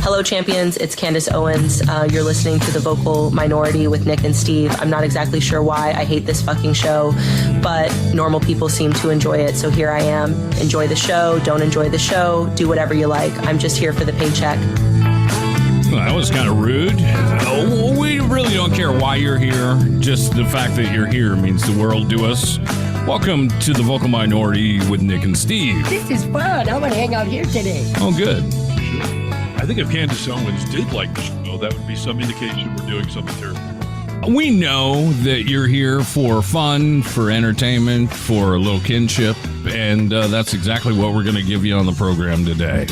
Hello, champions. It's Candace Owens. You're listening to The Vocal Minority with Nick and Steve. I'm not exactly sure why I hate this fucking show, but normal people seem to enjoy it, so here I am. Enjoy the show, don't enjoy the show, do whatever you like. I'm just here for the paycheck. Well, that was kind of rude. We really don't care why you're here. Just the fact that you're here means the world to us. Welcome to The Vocal Minority with Nick and Steve. This is fun. I want to hang out here today. Oh, good. I think if Candace Owens did like the show, that would be some indication we're doing something terrible. We know that you're here for fun, for entertainment, for a little kinship, and that's exactly what we're going to give you on the program today.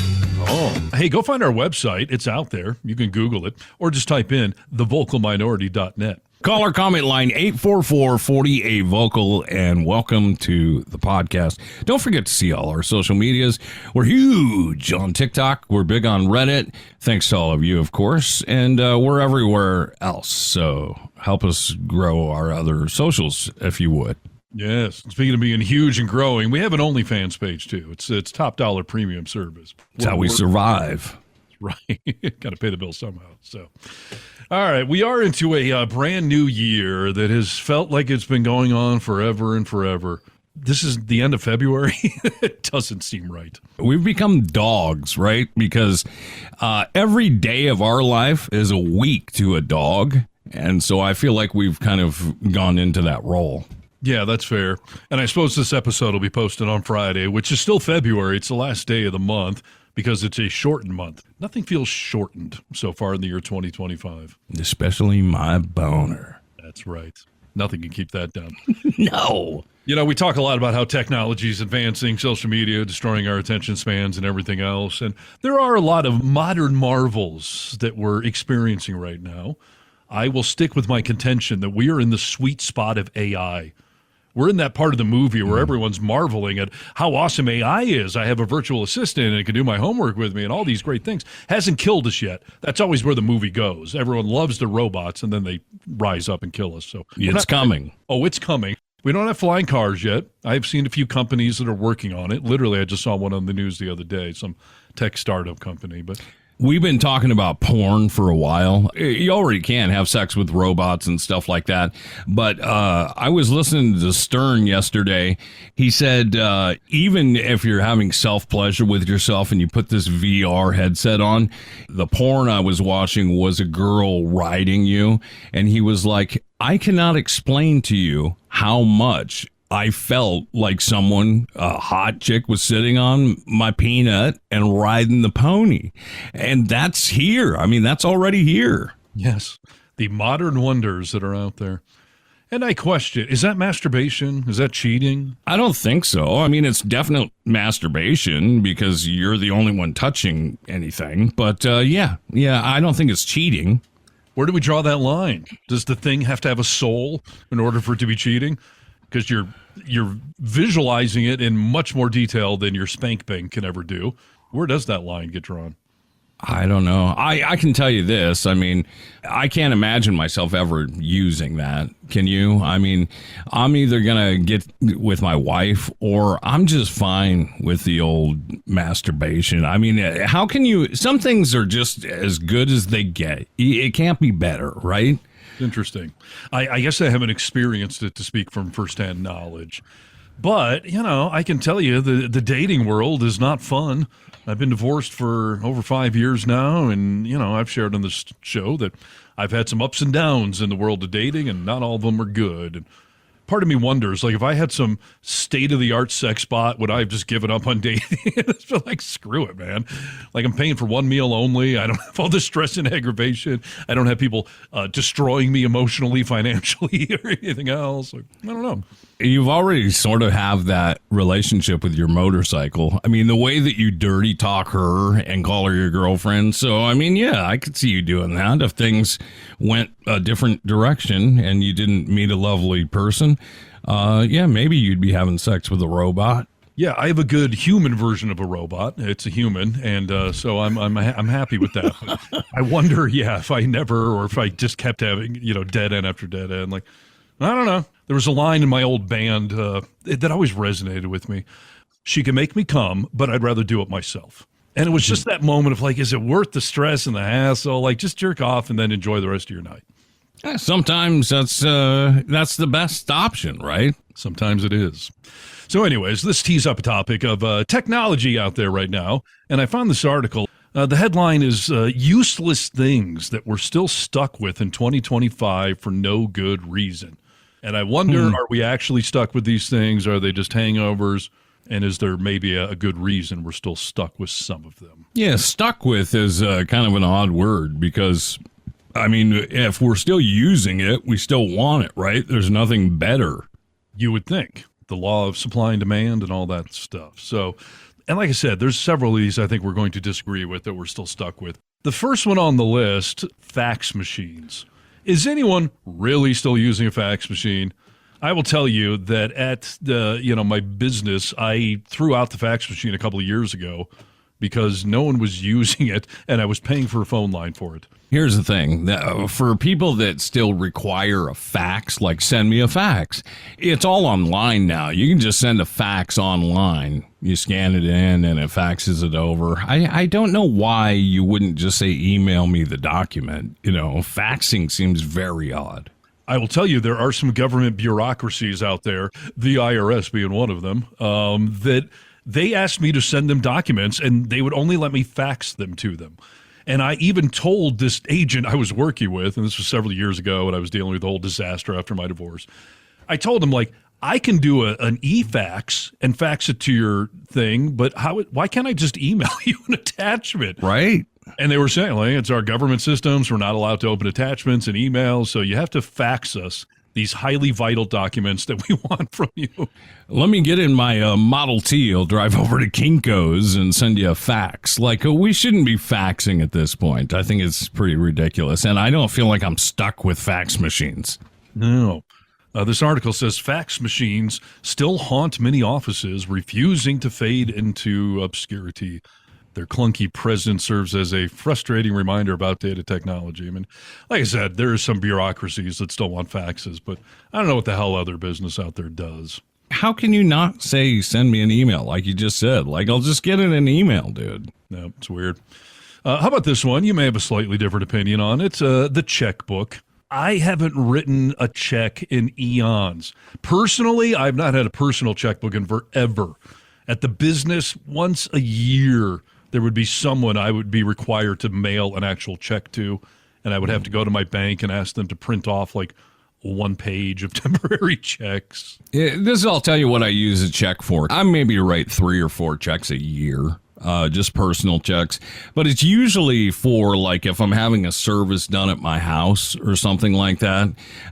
Oh, hey, go find our website. It's out there. You can Google it, or just type in thevocalminority.net. Call our comment line 844-48-VOCAL, and welcome to the podcast. Don't forget to see all our social medias. We're huge on TikTok. We're big on Reddit. Thanks to all of you, of course. And we're everywhere else. So help us grow our other socials, if you would. Yes. Speaking of being huge and growing, we have an OnlyFans page, too. It's top dollar premium service. That's how we survive. Right. Got to pay the bill somehow. So, all right. We are into a brand new year that has felt like it's been going on forever and forever. This is the end of February. It doesn't seem right. We've become dogs, right? Because every day of our life is a week to a dog. And so I feel like we've kind of gone into that role. Yeah, that's fair. And I suppose this episode will be posted on Friday, which is still February. It's the last day of the month because it's a shortened month. Nothing feels shortened so far in the year 2025. Especially my boner. That's right. Nothing can keep that down. No. You know, we talk a lot about how technology is advancing, social media, destroying our attention spans and everything else. And there are a lot of modern marvels that we're experiencing right now. I will stick with my contention that we are in the sweet spot of AI. We're in that part of the movie where everyone's marveling at how awesome AI is. I have a virtual assistant and it can do my homework with me and all these great things. Hasn't killed us yet. That's always where the movie goes. Everyone loves the robots and then they rise up and kill us. So it's coming. Oh, it's coming. We don't have flying cars yet. I've seen a few companies that are working on it. Literally, I just saw one on the news the other day, some tech startup company. But we've been talking about porn for a while. You already can have sex with robots and stuff like that. But I was listening to Stern yesterday. He said, even if you're having self-pleasure with yourself and you put this VR headset on, the porn I was watching was a girl riding you. And he was like, I cannot explain to you how much I felt like someone, a hot chick, was sitting on my peanut and riding the pony. And that's here. I mean, that's already here. yes, the modern wonders that are out there. And I question, is that masturbation? Is that cheating? I don't think so. I mean, it's definite masturbation because you're the only one touching anything. But yeah, I don't think it's cheating. Where do we draw that line? Does the thing have to have a soul in order for it to be cheating? Because you're visualizing it in much more detail than your spank bank can ever do. Where does that line get drawn? I don't know. I can tell you this. I mean, I can't imagine myself ever using that. Can you? I mean, I'm either going to get with my wife or I'm just fine with the old masturbation. I mean, how can you? Some things are just as good as they get. It can't be better, right? Interesting. I guess I haven't experienced it to speak from firsthand knowledge. But, you know, I can tell you the dating world is not fun. I've been divorced for over 5 years now, and, you know, I've shared on this show that I've had some ups and downs in the world of dating, and not all of them are good. And part of me wonders, like, if I had some state-of-the-art sex bot, would I have just given up on dating? It's been like, screw it, man. Like, I'm paying for one meal only. I don't have all this stress and aggravation. I don't have people destroying me emotionally, financially, or anything else. Like, I don't know. You've already sort of have that relationship with your motorcycle. I mean, the way that you dirty talk her and call her your girlfriend. So, I mean, yeah, I could see you doing that if things went a different direction and you didn't meet a lovely person. Yeah, maybe you'd be having sex with a robot. Yeah, I have a good human version of a robot. It's a human, and so I'm happy with that. But I wonder, if I never, or if I just kept having, dead end after dead end. Like, I don't know. There was a line in my old band that always resonated with me. She can make me come, but I'd rather do it myself. And it was just that moment of like, is it worth the stress and the hassle? Like, just jerk off and then enjoy the rest of your night. Sometimes that's the best option, right? Sometimes it is. So anyways, this tees up a topic of technology out there right now. And I found this article. The headline is useless things that we're still stuck with in 2025 for no good reason. And I wonder, are we actually stuck with these things? Are they just hangovers? And is there maybe a good reason we're still stuck with some of them? Yeah, stuck with is kind of an odd word because, I mean, if we're still using it, we still want it, right? There's nothing better. You would think. The law of supply and demand and all that stuff. So, and like I said, there's several of these I think we're going to disagree with that we're still stuck with. The first one on the list, fax machines. Is anyone really still using a fax machine? I will tell you that at my business, I threw out the fax machine a couple of years ago because no one was using it, and I was paying for a phone line for it. Here's the thing. For people that still require a fax, like send me a fax, it's all online now. You can just send a fax online. You scan it in and it faxes it over. I don't know why you wouldn't just say email me the document. Faxing seems very odd. I will tell you, there are some government bureaucracies out there, the IRS being one of them, that they asked me to send them documents and they would only let me fax them to them. And I even told this agent I was working with, and this was several years ago, and I was dealing with the whole disaster after my divorce. I told him, like, I can do an e-fax and fax it to your thing, but why can't I just email you an attachment? Right. And they were saying, like, it's our government systems. We're not allowed to open attachments and emails, so you have to fax us these highly vital documents that we want from you. Let me get in my Model T. I'll drive over to Kinko's and send you a fax. Like, we shouldn't be faxing at this point. I think it's pretty ridiculous, and I don't feel like I'm stuck with fax machines. No. This article says fax machines still haunt many offices, refusing to fade into obscurity. Their clunky presence serves as a frustrating reminder about data technology. I mean, like I said, there are some bureaucracies that still want faxes, but I don't know what the hell other business out there does. How can you not say send me an email like you just said? Like, I'll just get it in an email, dude. No, it's weird. How about this one? You may have a slightly different opinion on it. The checkbook. I haven't written a check in eons. Personally, I've not had a personal checkbook in forever. At the business, once a year, there would be someone I would be required to mail an actual check to, and I would have to go to my bank and ask them to print off like one page of temporary checks. Yeah, I'll tell you what I use a check for. I maybe write 3 or 4 checks a year, just personal checks. But it's usually for, like, if I'm having a service done at my house or something like that.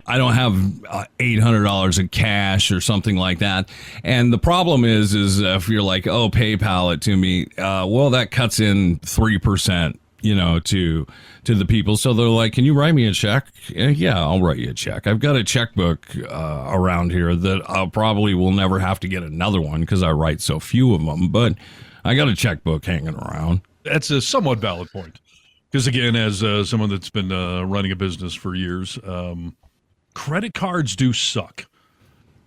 I don't have $800 in cash or something like that. And the problem is if you're like, oh, PayPal it to me, well, that cuts in 3%. To the people. So they're like, can you write me a check? Yeah, I'll write you a check. I've got a checkbook around here that I probably will never have to get another one because I write so few of them. But I got a checkbook hanging around. That's a somewhat valid point. Because again, as someone that's been running a business for years, credit cards do suck.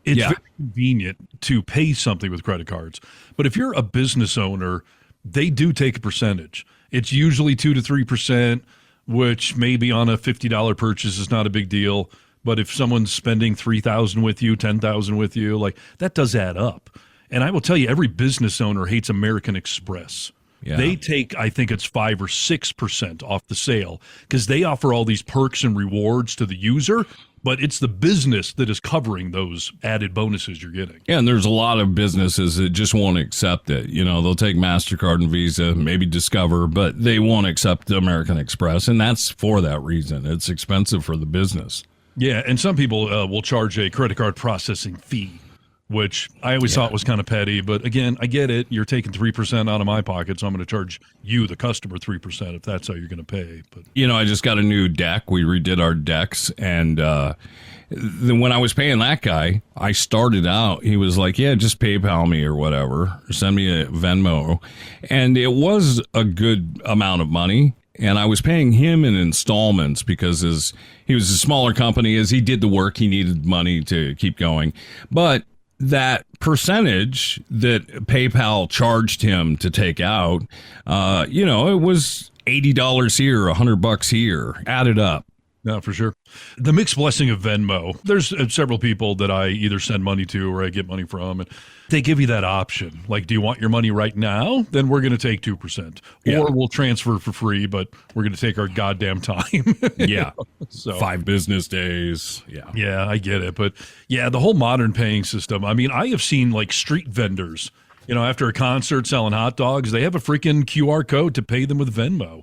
It's very convenient to pay something with credit cards. But if you're a business owner, they do take a percentage. It's usually 2 to 3%, which maybe on a $50 purchase is not a big deal. But if someone's spending $3,000 with you, $10,000 with you, like, that does add up. And I will tell you, every business owner hates American Express. Yeah. They take, I think it's 5 or 6% off the sale because they offer all these perks and rewards to the user, but it's the business that is covering those added bonuses you're getting. Yeah, and there's a lot of businesses that just won't accept it. They'll take MasterCard and Visa, maybe Discover, but they won't accept American Express, and that's for that reason. It's expensive for the business. Yeah, and some people will charge a credit card processing fee, which I always thought was kind of petty. But again, I get it. You're taking 3% out of my pocket, so I'm going to charge you, the customer, 3% if that's how you're going to pay. But I just got a new deck. We redid our decks, and then when I was paying that guy, I started out, he was like, yeah, just PayPal me or whatever, or send me a Venmo. And it was a good amount of money. And I was paying him in installments because he was a smaller company. As he did the work, he needed money to keep going. But that percentage that PayPal charged him to take out, it was $80 here, $100 here, added up. No, for sure. The mixed blessing of Venmo. There's several people that I either send money to or I get money from, and they give you that option. Like, do you want your money right now? Then we're going to take 2%. Yeah. Or we'll transfer for free, but we're going to take our goddamn time. Yeah. So 5 business days. Yeah. Yeah, I get it. But yeah, the whole modern paying system. I mean, I have seen like street vendors, after a concert selling hot dogs, they have a freaking QR code to pay them with Venmo.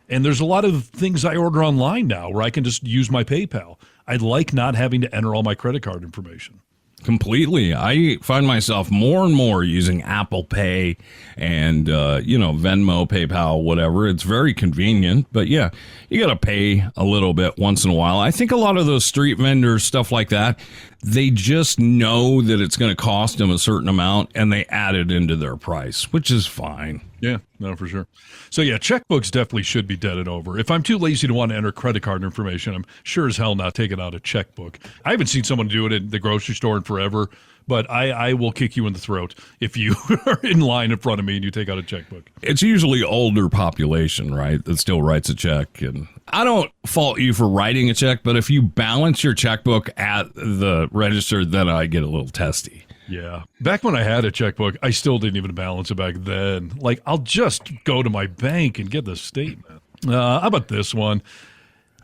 And there's a lot of things I order online now where I can just use my PayPal. I like not having to enter all my credit card information. Completely. I find myself more and more using Apple Pay and, Venmo, PayPal, whatever. It's very convenient. But yeah, you got to pay a little bit once in a while. I think a lot of those street vendors, stuff like that, they just know that it's going to cost them a certain amount and they add it into their price, which is fine. Yeah, no, for sure. So yeah, checkbooks definitely should be deaded over. If I'm too lazy to want to enter credit card information, I'm sure as hell not taking out a checkbook. I haven't seen someone do it at the grocery store in forever, but I will kick you in the throat if you are in line in front of me and you take out a checkbook. It's usually older population, right, that still writes a check. And I don't fault you for writing a check, but if you balance your checkbook at the register, then I get a little testy. Yeah. Back when I had a checkbook, I still didn't even balance it back then. Like, I'll just go to my bank and get the statement. How about this one?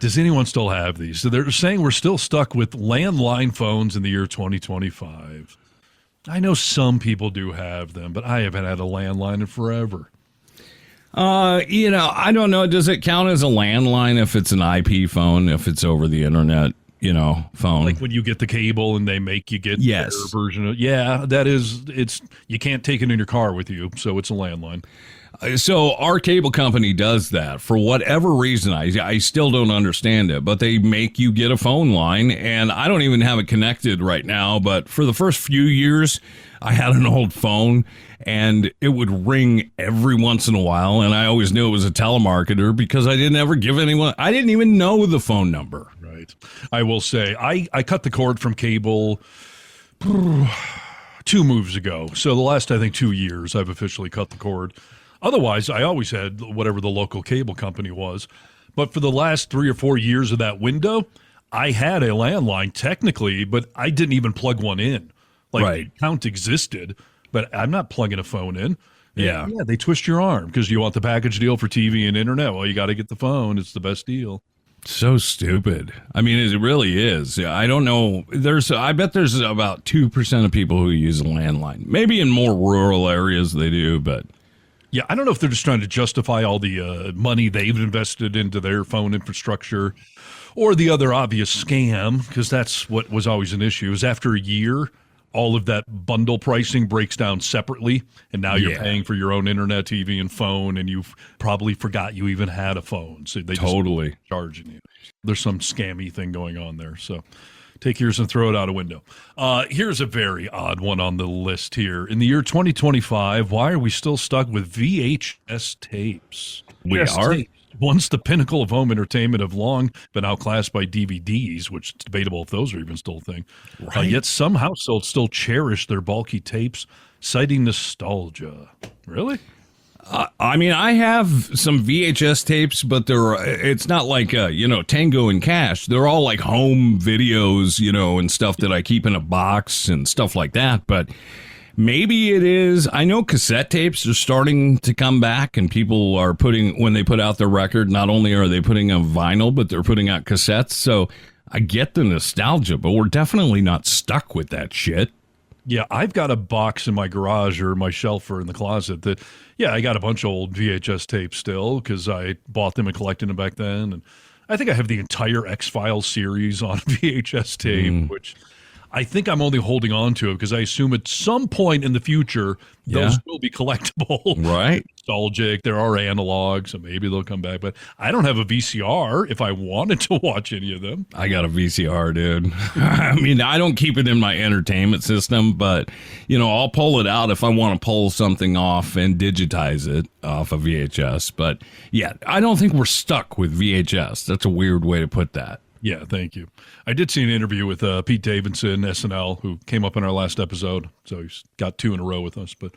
Does anyone still have these? So they're saying we're still stuck with landline phones in the year 2025. I know some people do have them, but I haven't had a landline in forever. I don't know. Does it count as a landline if it's an IP phone, if it's over the internet? Phone. Like when you get the cable and they make you get yes. their version of you can't take it in your car with you, so it's a landline. So our cable company does that for whatever reason. I still don't understand it, but they make you get a phone line, and I don't even have it connected right now, but for the first few years, I had an old phone, and it would ring every once in a while, and I always knew it was a telemarketer because I didn't even know the phone number. Right. I will say, I cut the cord from cable 2 moves ago. So the last, I think, 2 years, I've officially cut the cord. Otherwise, I always had whatever the local cable company was. But for the last 3 or 4 years of that window, I had a landline technically, but I didn't even plug one in. Like, right. The account existed, but I'm not plugging a phone in. Yeah. Yeah, they twist your arm because you want the package deal for TV and internet. Well, you got to get the phone. It's the best deal. So stupid. I mean, it really is. I don't know. I bet there's about 2% of people who use a landline. Maybe in more rural areas they do, but. Yeah, I don't know if they're just trying to justify all the money they've invested into their phone infrastructure or the other obvious scam, because that's what was always an issue, is after a year, all of that bundle pricing breaks down separately, and now you're paying for your own internet, TV, and phone, and you've probably forgot you even had a phone. So they totally just charging you. There's some scammy thing going on there. So take yours and throw it out a window. Here's a very odd one on the list here. In the year 2025, why are we still stuck with VHS tapes? We are? Tapes. Once the pinnacle of home entertainment, have long been outclassed by DVDs, which it's debatable if those are even still a thing. Right. Yet some households still cherish their bulky tapes, citing nostalgia. Really? I mean, I have some VHS tapes, but it's not like, Tango and Cash. They're all like home videos, and stuff that I keep in a box and stuff like that. But maybe it is. I know cassette tapes are starting to come back, and people are when they put out their record, not only are they putting out vinyl, but they're putting out cassettes. So I get the nostalgia, but we're definitely not stuck with that shit. Yeah, I've got a box in my garage or my shelf or in the closet that, I got a bunch of old VHS tapes still because I bought them and collected them back then. And I think I have the entire X-Files series on VHS tape, which I think I'm only holding on to it because I assume at some point in the future, those will be collectible. Right. Nostalgic. There are analogs, so maybe they'll come back. But I don't have a VCR if I wanted to watch any of them. I got a VCR, dude. I mean, I don't keep it in my entertainment system, but, I'll pull it out if I want to pull something off and digitize it off of VHS. But, yeah, I don't think we're stuck with VHS. That's a weird way to put that. Yeah, thank you. I did see an interview with Pete Davidson, SNL, who came up in our last episode. So he's got 2 in a row with us. But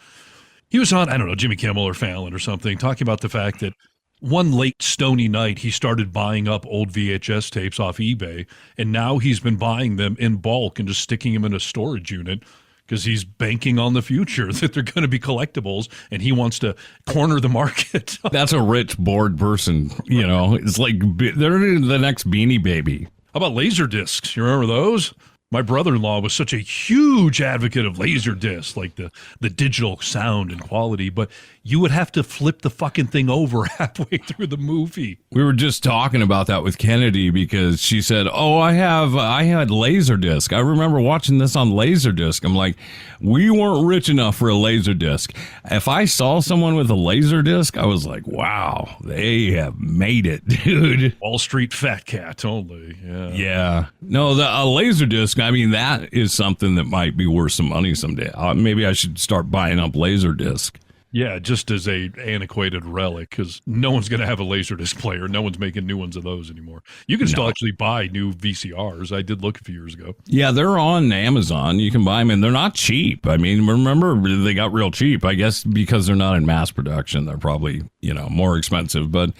he was on, I don't know, Jimmy Kimmel or Fallon or something, talking about the fact that one late stony night, he started buying up old VHS tapes off eBay. And now he's been buying them in bulk and just sticking them in a storage unit because he's banking on the future that they're going to be collectibles, and he wants to corner the market. That's a rich, bored person. You know, it's like they're the next Beanie Baby. How about laser discs? You remember those? My brother-in-law was such a huge advocate of laser discs, like the digital sound and quality, but you would have to flip the fucking thing over halfway through the movie. We were just talking about that with Kennedy because she said, "Oh, I had Laserdisc. I remember watching this on Laserdisc." I'm like, we weren't rich enough for a Laserdisc. If I saw someone with a Laserdisc, I was like, wow, they have made it, dude. Wall Street fat cat only. Yeah. Yeah. No, a Laserdisc, I mean, that is something that might be worth some money someday. Maybe I should start buying up Laserdisc. Yeah, just as a antiquated relic, because no one's going to have a Laserdisc player. No one's making new ones of those anymore. You can still actually buy new VCRs. I did look a few years ago. Yeah, they're on Amazon. You can buy them, and they're not cheap. I mean, remember, they got real cheap. I guess because they're not in mass production, they're probably, more expensive. But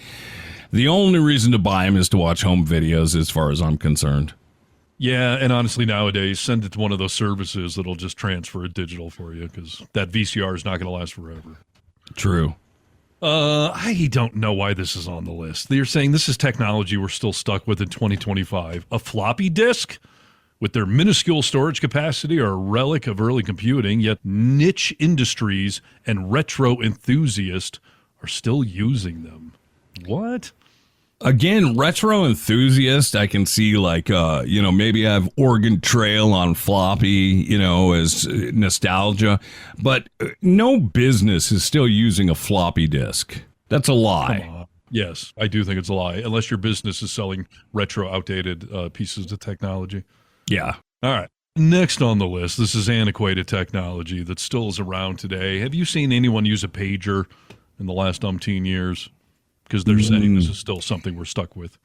the only reason to buy them is to watch home videos, as far as I'm concerned. Yeah, and honestly, nowadays, send it to one of those services that'll just transfer it digital for you, because that VCR is not going to last forever. True. I don't know why this is on the list. They're saying this is technology we're still stuck with in 2025. A floppy disk with their minuscule storage capacity are a relic of early computing, yet niche industries and retro enthusiasts are still using them. What? Again, retro enthusiast, I can see maybe I have Oregon Trail on floppy, as nostalgia. But no business is still using a floppy disk. That's a lie. Yes, I do think it's a lie, unless your business is selling retro, outdated pieces of technology. Yeah. All right. Next on the list, this is antiquated technology that still is around today. Have you seen anyone use a pager in the last umpteen years? Because they're saying this is still something we're stuck with.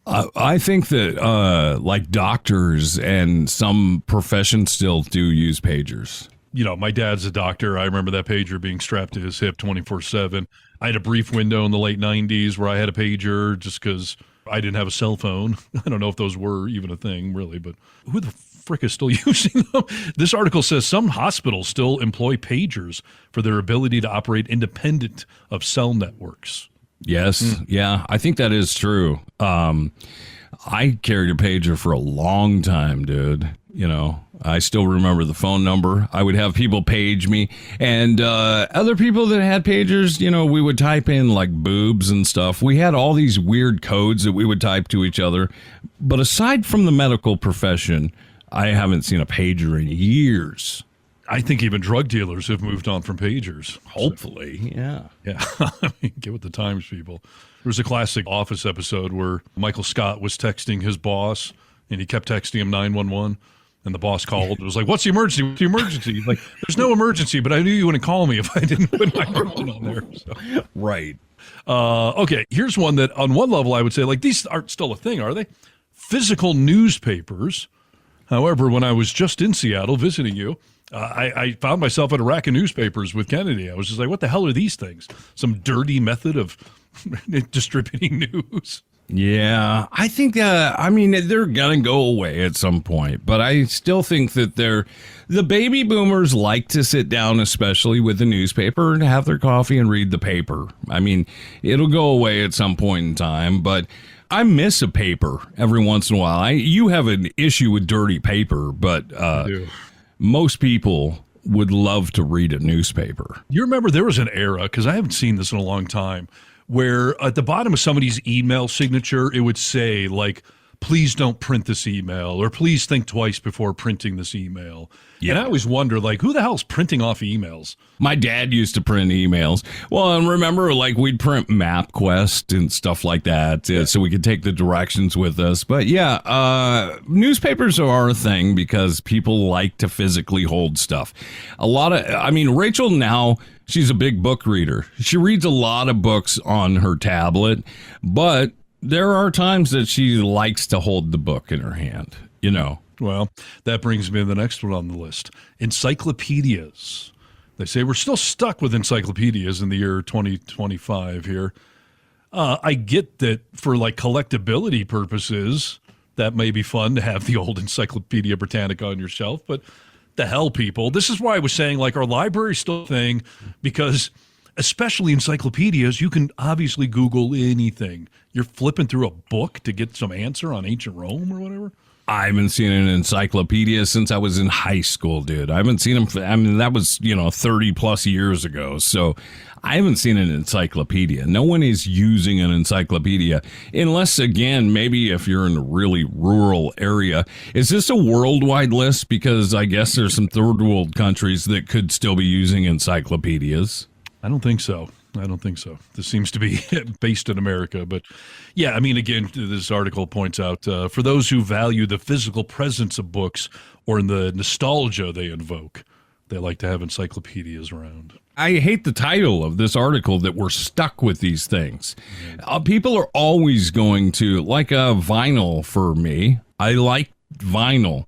I think that like doctors and some professions still do use pagers. My dad's a doctor. I remember that pager being strapped to his hip 24/7. I had a brief window in the late 90s where I had a pager just because I didn't have a cell phone. I don't know if those were even a thing, really, but who the frick is still using them? This article says some hospitals still employ pagers for their ability to operate independent of cell networks. Yes. Yeah, I think that is true. I carried a pager for a long time, dude. I still remember the phone number. I would have people page me, and other people that had pagers, we would type in like boobs and stuff. We had all these weird codes that we would type to each other. But aside from the medical profession, I haven't seen a pager in years. I think even drug dealers have moved on from pagers. Hopefully, yeah. Yeah, I mean, get with the times, people. There was a classic Office episode where Michael Scott was texting his boss, and he kept texting him 911, and the boss called. It was like, what's the emergency? What's the emergency? He's like, there's no emergency, but I knew you wouldn't call me if I didn't put my phone on there. So. Right. Okay, here's one that on one level I would say, like, these aren't still a thing, are they? Physical newspapers. However, when I was just in Seattle visiting you, I found myself at a rack of newspapers with Kennedy. I was just like, what the hell are these things? Some dirty method of distributing news? Yeah, I think, they're going to go away at some point. But I still think that the baby boomers like to sit down, especially with the newspaper, and have their coffee and read the paper. I mean, it'll go away at some point in time, but I miss a paper every once in a while. You have an issue with dirty paper, but most people would love to read a newspaper. You remember there was an era, because I haven't seen this in a long time, where at the bottom of somebody's email signature, it would say, like, please don't print this email, or please think twice before printing this email. Yeah. And I always wonder, like, who the hell's printing off emails? My dad used to print emails. Well, and remember, like, we'd print MapQuest and stuff like that so we could take the directions with us. But yeah, newspapers are a thing because people like to physically hold stuff. Rachel now, she's a big book reader. She reads a lot of books on her tablet, but There are times that she likes to hold the book in her hand, you know. Well, that brings me to the next one on the list. Encyclopedias. They say we're still stuck with encyclopedias in the year 2025 here. I get that for like collectability purposes, that may be fun to have the old Encyclopedia Britannica on your shelf, but the hell, people. This is why I was saying, like, our library's still a thing, because especially encyclopedias, you can obviously Google anything. You're flipping through a book to get some answer on ancient Rome or whatever. I haven't seen an encyclopedia since I was in high school, dude. I haven't seen them. That was, 30 plus years ago. So I haven't seen an encyclopedia. No one is using an encyclopedia unless, again, maybe if you're in a really rural area. Is this a worldwide list? Because I guess there's some third world countries that could still be using encyclopedias. I don't think so. This seems to be based in America. But yeah, I mean, again, this article points out for those who value the physical presence of books or in the nostalgia they invoke, they like to have encyclopedias around. I hate the title of this article that we're stuck with these things. People are always going to, like a vinyl for me. I like vinyl.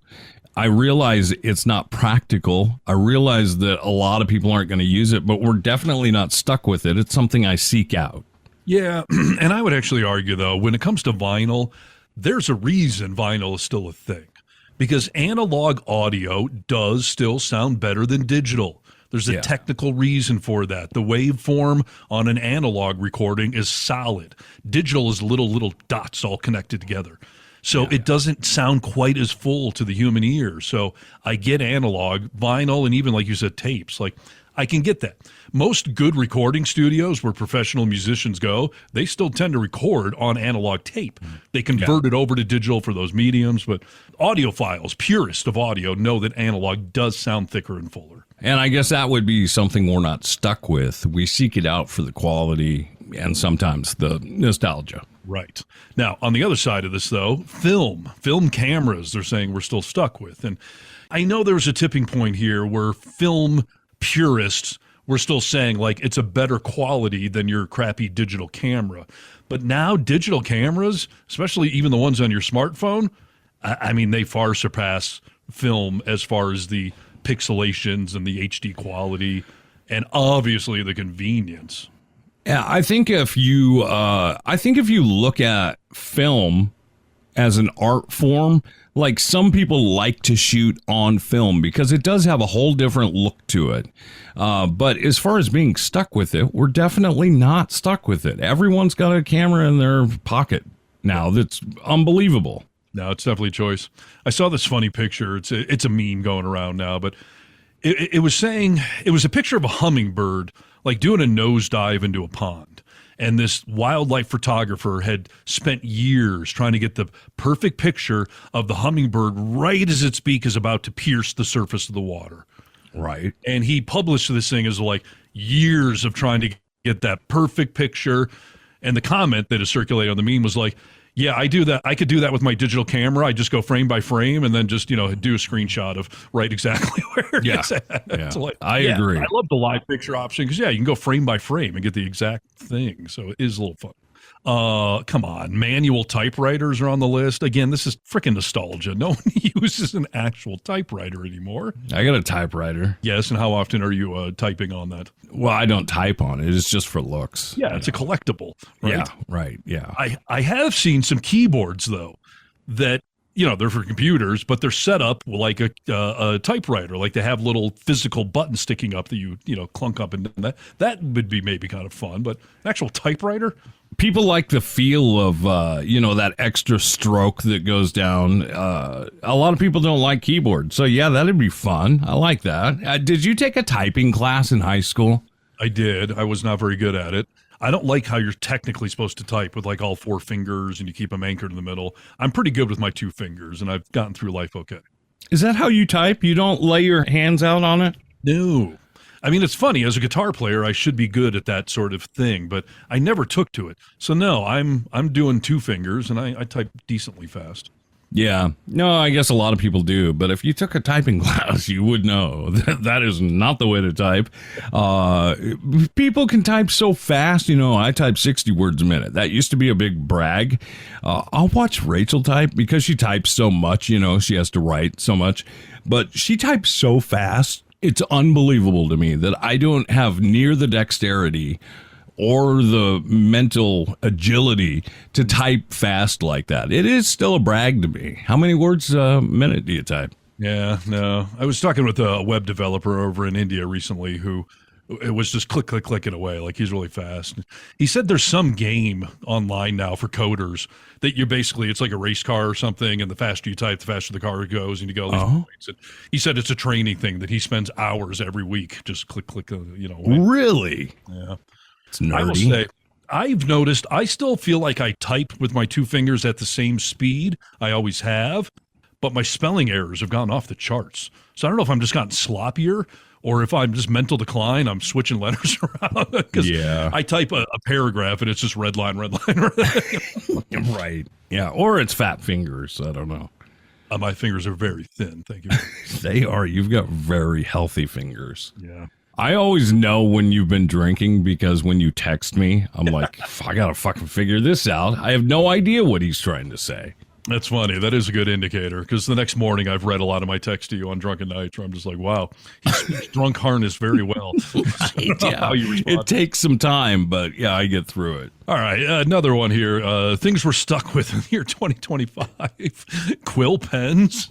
I realize it's not practical. I realize that a lot of people aren't going to use it, but we're definitely not stuck with it. It's something I seek out. Yeah, and I would actually argue, though, when it comes to vinyl, there's a reason vinyl is still a thing. Because analog audio does still sound better than digital. There's a technical reason for that. The waveform on an analog recording is solid. Digital is little dots all connected together. So it doesn't sound quite as full to the human ear. So I get analog, vinyl, and even, like you said, tapes. Like, I can get that. Most good recording studios where professional musicians go, they still tend to record on analog tape. They convert it over to digital for those mediums, but audiophiles, purists of audio, know that analog does sound thicker and fuller. And I guess that would be something we're not stuck with. We seek it out for the quality and sometimes the nostalgia. Right. Now, on the other side of this, though, film cameras, they're saying we're still stuck with. And I know there's a tipping point here where film purists were still saying, like, it's a better quality than your crappy digital camera. But now digital cameras, especially even the ones on your smartphone, I mean, they far surpass film as far as the pixelations and the HD quality and obviously the convenience. Yeah, I think if you look at film as an art form, like some people like to shoot on film because it does have a whole different look to it. But as far as being stuck with it, we're definitely not stuck with it. Everyone's got a camera in their pocket now that's unbelievable. No, it's definitely a choice. I saw this funny picture. It's a meme going around now, but it was saying, it was a picture of a hummingbird like doing a nosedive into a pond. And this wildlife photographer had spent years trying to get the perfect picture of the hummingbird right as its beak is about to pierce the surface of the water. Right. And he published this thing as like years of trying to get that perfect picture. And the comment that is circulated on the meme was like, yeah, I do that. I could do that with my digital camera. I just go frame by frame and then just, do a screenshot of right exactly where it is at. Yeah. So I agree. I love the live picture option because, you can go frame by frame and get the exact thing. So it is a little fun. Come on. Manual typewriters are on the list. Again, this is freaking nostalgia. No one uses an actual typewriter anymore. I got a typewriter. Yes, and how often are you typing on that? Well, I don't type on it. It's just for looks. Yeah, it's a collectible, right? Yeah, right, yeah. I have seen some keyboards, though, that, they're for computers, but they're set up like a typewriter. Like they have little physical buttons sticking up that you clunk up and down. That would be maybe kind of fun, but an actual typewriter? People like the feel of, that extra stroke that goes down. A lot of people don't like keyboards. So, yeah, that'd be fun. I like that. Did you take a typing class in high school? I did. I was not very good at it. I don't like how you're technically supposed to type with like all four fingers and you keep them anchored in the middle. I'm pretty good with my two fingers, and I've gotten through life okay. Is that how you type? You don't lay your hands out on it? No. I mean, it's funny. As a guitar player, I should be good at that sort of thing, but I never took to it. So, no, I'm doing two fingers, and I type decently fast. Yeah. No, I guess a lot of people do. But if you took a typing class, you would know that that is not the way to type. People can type so fast. I type 60 words a minute. That used to be a big brag. I'll watch Rachel type because she types so much. She has to write so much. But she types so fast. It's unbelievable to me that I don't have near the dexterity or the mental agility to type fast like that. It is still a brag to me. How many words a minute do you type? Yeah, no. I was talking with a web developer over in India recently who it was just clicking away. Like, he's really fast. He said there's some game online now for coders that you're basically, it's like a race car or something, and the faster you type, the faster the car goes, and you go all these points. And he said it's a training thing that he spends hours every week just click, Really? Yeah. It's nerdy. I will say, I've noticed I still feel like I type with my two fingers at the same speed I always have, but my spelling errors have gone off the charts. So I don't know if I'm just gotten sloppier or if I'm just mental decline, I'm switching letters around. Because I type a paragraph and it's just red line. Right. Yeah. Or it's fat fingers. I don't know. My fingers are very thin. Thank you. They are. You've got very healthy fingers. Yeah. I always know when you've been drinking because when you text me, I'm like, I got to fucking figure this out. I have no idea what he's trying to say. That's funny. That is a good indicator because the next morning I've read a lot of my text to you on Drunken Nights where I'm just like, wow, he speaks drunk harness very well. Yeah. It takes some time, but yeah, I get through it. All right, another one here. Things we're stuck with in the year 2025. Quill pens.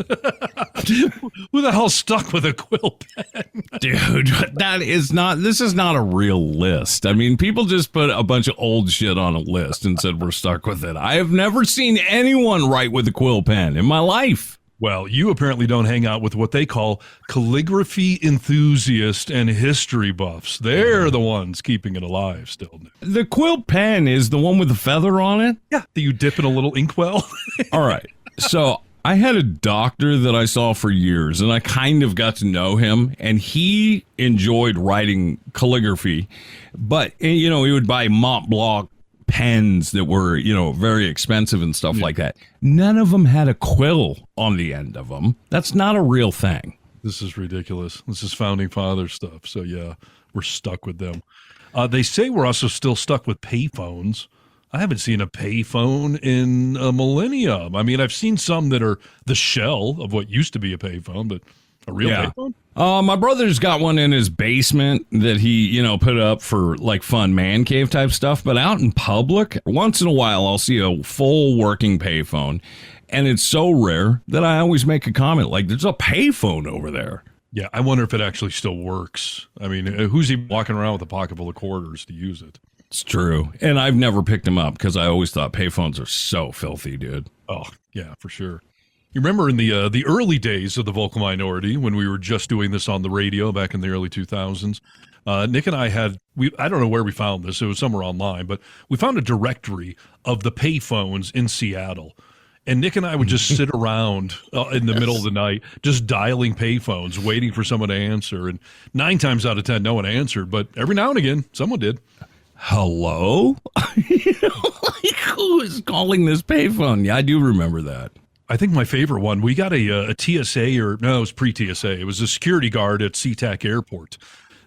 Who the hell's stuck with a quill pen? Dude, this is not a real list. I mean, people just put a bunch of old shit on a list and said we're stuck with it. I have never seen anyone write with a quill pen in my life. Well, you apparently don't hang out with what they call calligraphy enthusiasts and history buffs. They're the ones keeping it alive still. The quill pen is the one with the feather on it? Yeah, that you dip in a little inkwell. All right. So I had a doctor that I saw for years, and I kind of got to know him, and he enjoyed writing calligraphy. But, he would buy Mont Blanc pens that were, very expensive and stuff like that. None of them had a quill on the end of them. That's not a real thing. This is ridiculous. This is founding father stuff. So yeah, we're stuck with them. They say we're also still stuck with payphones. I haven't seen a payphone in a millennium. I mean, I've seen some that are the shell of what used to be a payphone, but a real payphone? My brother's got one in his basement that he, put up for like fun man cave type stuff. But out in public, once in a while, I'll see a full working payphone. And it's so rare that I always make a comment like, there's a payphone over there. Yeah, I wonder if it actually still works. I mean, who's he walking around with a pocket full of quarters to use it? It's true. And I've never picked them up because I always thought payphones are so filthy, dude. Oh, yeah, for sure. You remember in the early days of the vocal minority when we were just doing this on the radio back in the early 2000s, Nick and I I don't know where we found this. It was somewhere online, but we found a directory of the payphones in Seattle. And Nick and I would just sit around in the middle of the night, just dialing payphones, waiting for someone to answer. And 9 times out of 10, no one answered. But every now and again, someone did. Hello? Who is calling this payphone? Yeah, I do remember that. I think my favorite one, we got a TSA it was pre-TSA. It was a security guard at SeaTac Airport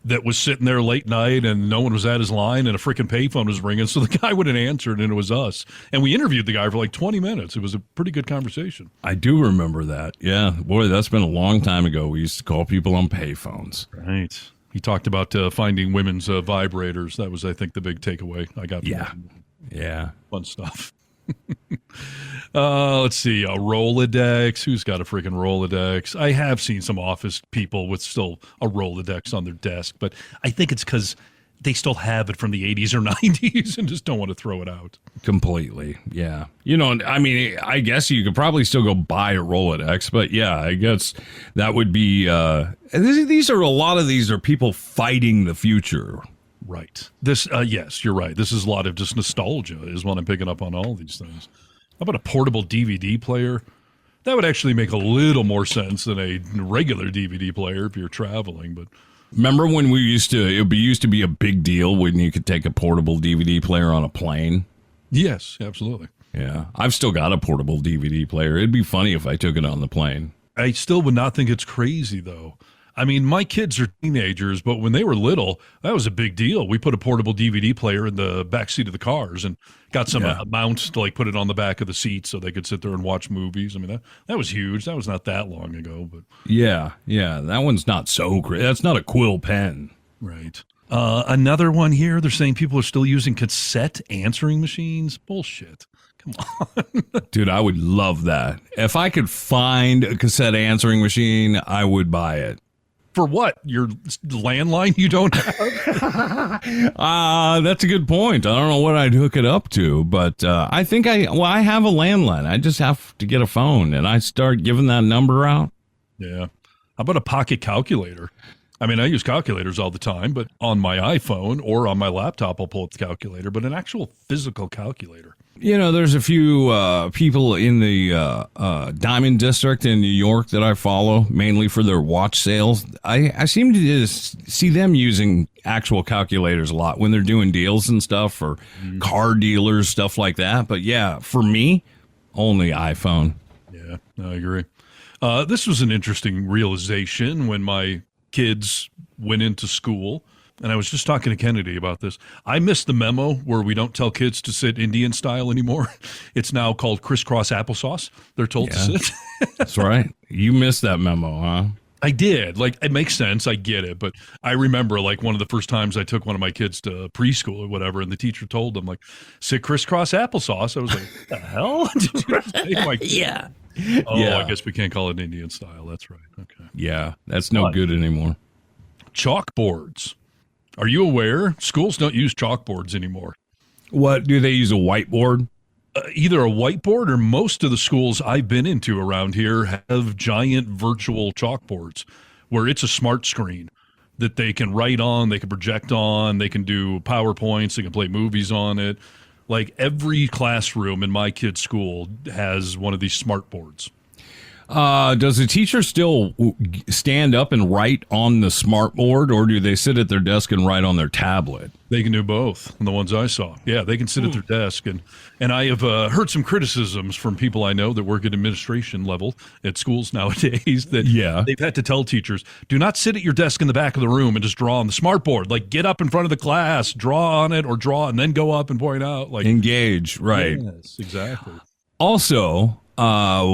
that was sitting there late night and no one was at his line and a freaking payphone was ringing. So the guy wouldn't answer it and it was us. And we interviewed the guy for like 20 minutes. It was a pretty good conversation. I do remember that. Yeah. Boy, that's been a long time ago. We used to call people on payphones. Right. He talked about finding women's vibrators. That was, I think, the big takeaway I got. Yeah. Fun stuff. Let's see. A Rolodex. Who's got a freaking Rolodex? I have seen some office people with still a Rolodex on their desk, but I think it's because they still have it from the 80s or 90s and just don't want to throw it out. Completely. Yeah. I mean, I guess you could probably still go buy a Rolodex, but yeah, I guess that would be, a lot of these are people fighting the future. Right. This, yes, you're right. This is a lot of just nostalgia is what I'm picking up on all these things. How about a portable DVD player? That would actually make a little more sense than a regular DVD player if you're traveling, but... Remember when it used to be a big deal when you could take a portable DVD player on a plane? Yes, absolutely. Yeah. I've still got a portable DVD player. It'd be funny if I took it on the plane. I still would not think it's crazy, though. I mean, my kids are teenagers, but when they were little, that was a big deal. We put a portable DVD player in the back seat of the cars and got some mounts to like put it on the back of the seat so they could sit there and watch movies. I mean, that was huge. That was not that long ago, but yeah, that one's not so great. That's not a quill pen. Right. Another one here. They're saying people are still using cassette answering machines. Bullshit. Come on. Dude, I would love that. If I could find a cassette answering machine, I would buy it. For what? Your landline you don't have? That's a good point. I don't know what I'd hook it up to, but I think I have a landline. I just have to get a phone, and I start giving that number out. Yeah. How about a pocket calculator? I mean, I use calculators all the time, but on my iPhone or on my laptop, I'll pull up the calculator, but an actual physical calculator. You know, there's a few people in the Diamond District in New York that I follow, mainly for their watch sales. I seem to just see them using actual calculators a lot when they're doing deals and stuff, or car dealers, stuff like that. But yeah, for me, only iPhone. Yeah, I agree. This was an interesting realization when my kids went into school. And I was just talking to Kennedy about this. I missed the memo where we don't tell kids to sit Indian style anymore. It's now called crisscross applesauce. They're told to sit. That's right. You missed that memo, huh? I did. Like, it makes sense. I get it. But I remember, like, one of the first times I took one of my kids to preschool or whatever, and the teacher told them, like, sit crisscross applesauce. I was like, what the hell? Did you just say my kid? Yeah. Oh, Yeah. I guess we can't call it Indian style. That's right. Okay. Yeah, that's no good anymore. Chalkboards. Are you aware? Schools don't use chalkboards anymore. What, do they use a whiteboard? Either a whiteboard or most of the schools I've been into around here have giant virtual chalkboards where it's a smart screen that they can write on, they can project on, they can do PowerPoints, they can play movies on it. Like every classroom in my kid's school has one of these smart boards. Does the teacher still stand up and write on the smart board, or do they sit at their desk and write on their tablet? They can do both, the ones I saw. Yeah, they can sit at their desk. And I have heard some criticisms from people I know that work at administration level at schools nowadays that they've had to tell teachers, do not sit at your desk in the back of the room and just draw on the smart board. Like, get up in front of the class, draw on it, or draw, and then go up and point out. Like, engage, right. Yes, exactly. Also,